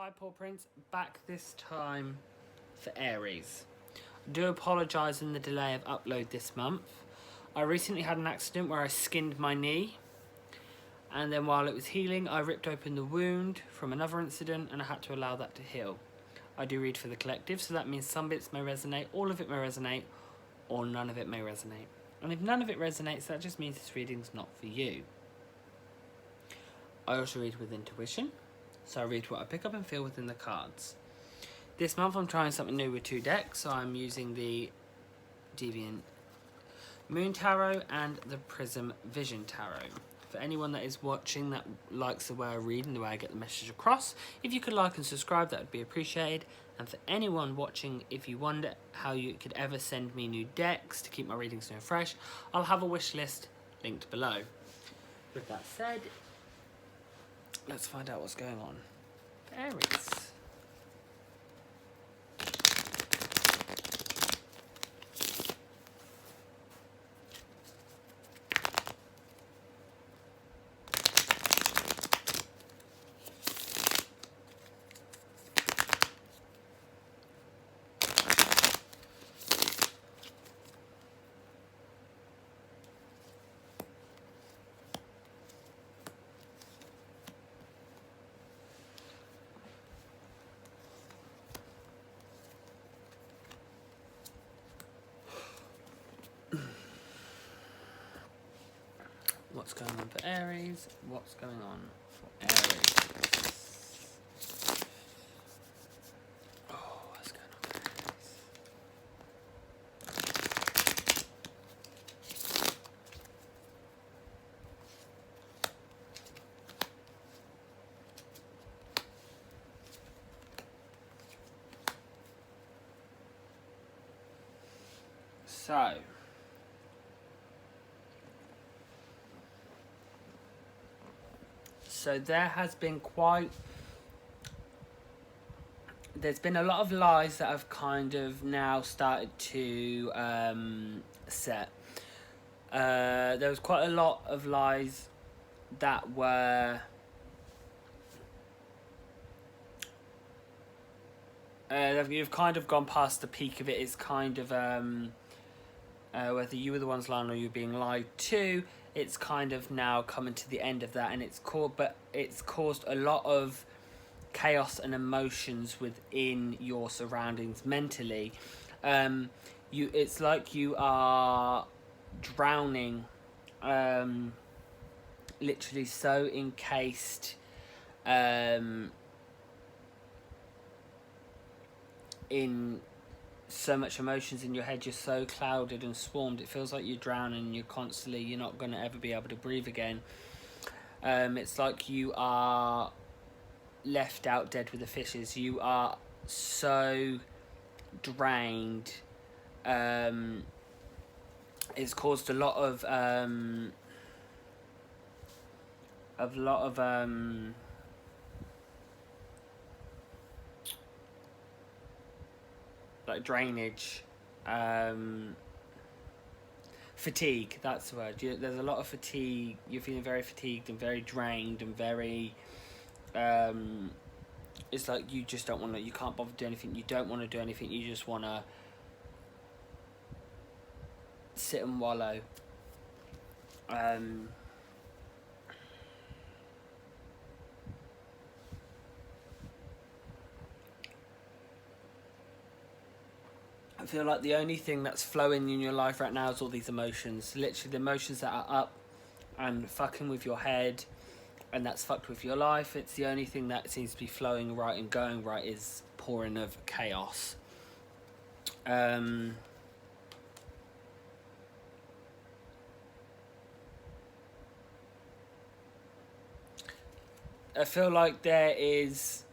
Hi Paw Prince, back this time for Aries. I do apologise in the delay of upload this month. I recently had an accident where I skinned my knee, and then while it was healing I ripped open the wound from another incident and I had to allow that to heal. I do read for the collective, so that means some bits may resonate, all of it may resonate, or none of it may resonate. And if none of it resonates, that just means this reading's not for you. I also read with intuition, so I read what I pick up and feel within the cards. This month I'm trying something new with 2 decks, so I'm using the Deviant Moon Tarot and the Prism Vision Tarot. For anyone that is watching that likes the way I read and the way I get the message across, if you could like and subscribe, that would be appreciated. And for anyone watching, if you wonder how you could ever send me new decks to keep my readings new and fresh, I'll have a wish list linked below. With that said, let's find out what's going on for Aries. What's going on for Aries? What's going on for Aries? Oh, what's going on for Aries? So there has been there's been a lot of lies that have kind of now started to set. There was quite a lot of lies that were you've kind of gone past the peak of it. It's kind of whether you were the ones lying or you were being lied to, it's kind of now coming to the end of that, and it's caused a lot of chaos and emotions within your surroundings mentally. It's like you are drowning, literally so encased in so much emotions in your head. You're so clouded and swarmed, it feels like you're drowning. You're not going to ever be able to breathe again. It's like you are left out dead with the fishes. You are so drained. It's caused a lot of like drainage, fatigue, that's the word. There's a lot of fatigue. You're feeling very fatigued and very drained and very it's like you just don't want to, you can't bother to do anything, you don't want to do anything, you just want to sit and wallow. I feel like the only thing that's flowing in your life right now is all these emotions. Literally the emotions that are up and fucking with your head, and that's fucked with your life. It's the only thing that seems to be flowing right and going right is pouring of chaos. I feel like there is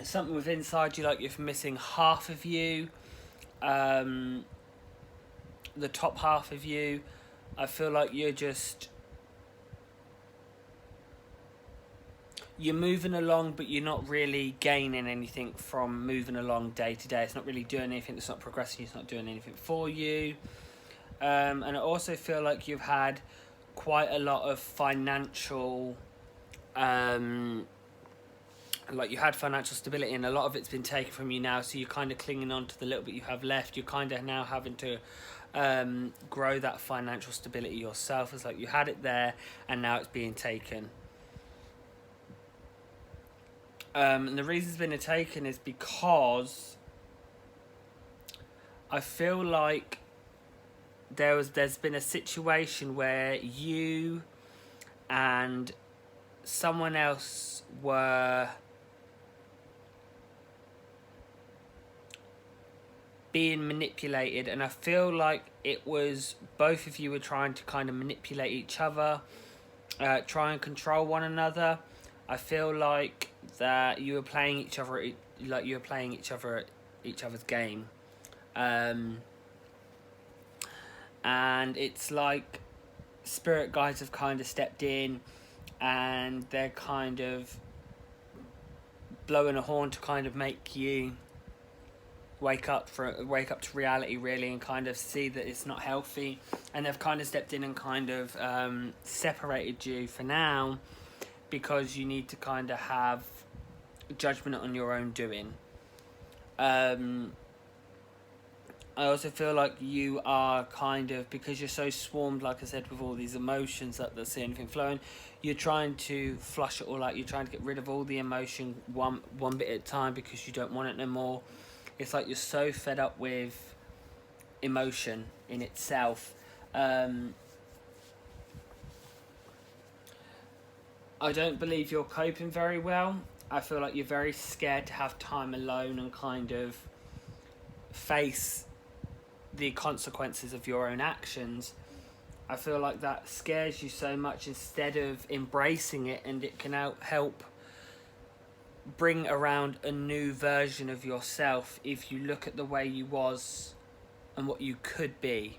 something within inside you, like you're missing half of you, the top half of you. I feel like you're moving along, but you're not really gaining anything from moving along day to day. It's not really doing anything, it's not progressing, it's not doing anything for you. And I also feel like you've had quite a lot of financial like you had financial stability, and a lot of it's been taken from you now, so you're kind of clinging on to the little bit you have left. You're kind of now having to grow that financial stability yourself. It's like you had it there and now it's being taken. And the reason it's been taken is because I feel like there's been a situation where you and someone else were being manipulated, and I feel like it was both of you were trying to kind of manipulate each other, try and control one another. I feel like that you were playing each other, like you were playing each other's game, and it's like spirit guides have kind of stepped in, and they're kind of blowing a horn to kind of make you wake up to reality, really, and kind of see that it's not healthy. And they've kind of stepped in and kind of separated you for now, because you need to kind of have judgment on your own doing. I also feel like you are kind of, because you're so swarmed, like I said, with all these emotions that there's anything flowing, you're trying to flush it all out. You're trying to get rid of all the emotion one bit at a time, because you don't want it no more. It's like you're so fed up with emotion in itself. I don't believe you're coping very well. I feel like you're very scared to have time alone and kind of face the consequences of your own actions. I feel like that scares you so much, instead of embracing it, and it can help bring around a new version of yourself if you look at the way you was and what you could be.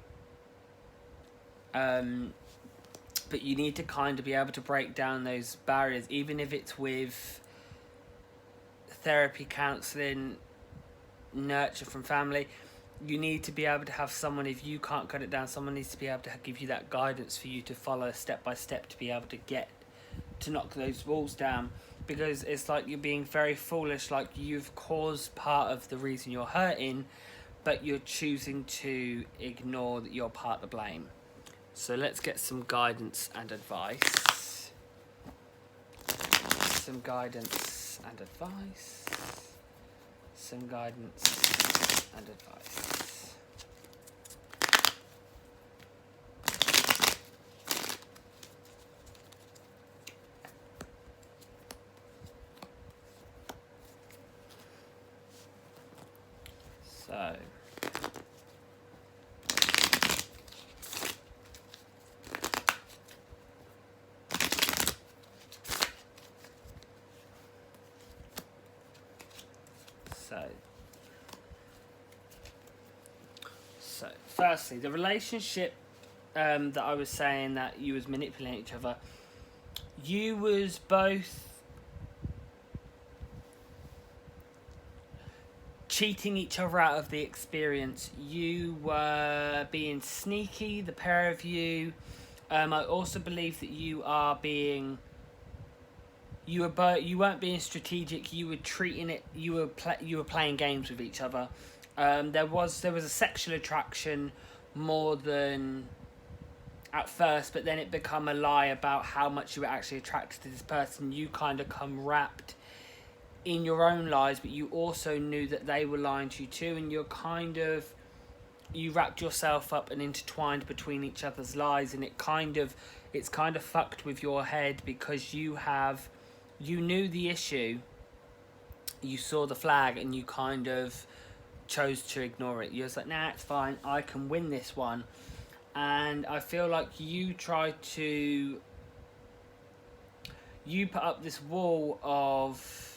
But you need to kind of be able to break down those barriers, even if it's with therapy, counselling, nurture from family. You need to be able to have someone, if you can't cut it down, someone needs to be able to give you that guidance for you to follow step by step to be able to knock those walls down. Because it's like you're being very foolish, like you've caused part of the reason you're hurting, but you're choosing to ignore that you're part of the blame. So let's get some guidance and advice. Some guidance and advice. Some guidance and advice. So firstly, the relationship that I was saying that you was manipulating each other, you was both cheating each other out of the experience. You were being sneaky, the pair of you. I also believe that you weren't being strategic. You were treating it. You were playing games with each other. There was a sexual attraction more than at first, but then it become a lie about how much you were actually attracted to this person. You kind of come wrapped in your own lies, but you also knew that they were lying to you too, and you wrapped yourself up and intertwined between each other's lies, and it's kind of fucked with your head, because you knew the issue, you saw the flag, and you kind of chose to ignore it. You was like, nah, it's fine, I can win this one. And I feel like you put up this wall of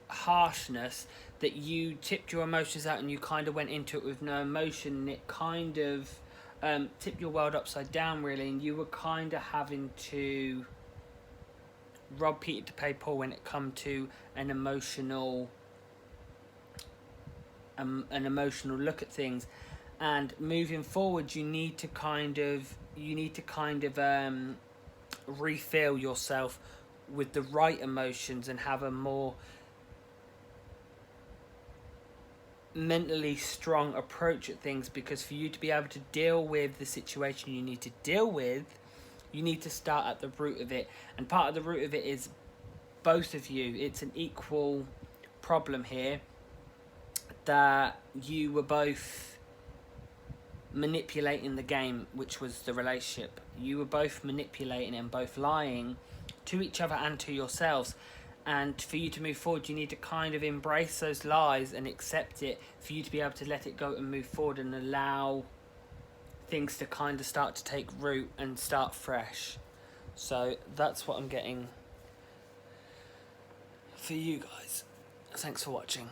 harshness, that you tipped your emotions out, and you kind of went into it with no emotion, and it kind of tipped your world upside down, really, and you were kind of having to rob Peter to pay Paul when it come to an emotional look at things. And moving forward, you need to kind of refill yourself with the right emotions and have a more mentally strong approach at things, because for you to be able to deal with the situation you need to deal with, you need to start at the root of it. And part of the root of it is both of you. It's an equal problem here, that you were both manipulating the game, which was the relationship. You were both manipulating and both lying to each other and to yourselves. And for you to move forward, you need to kind of embrace those lies and accept it, for you to be able to let it go and move forward and allow things to kind of start to take root and start fresh. So that's what I'm getting for you guys. Thanks for watching.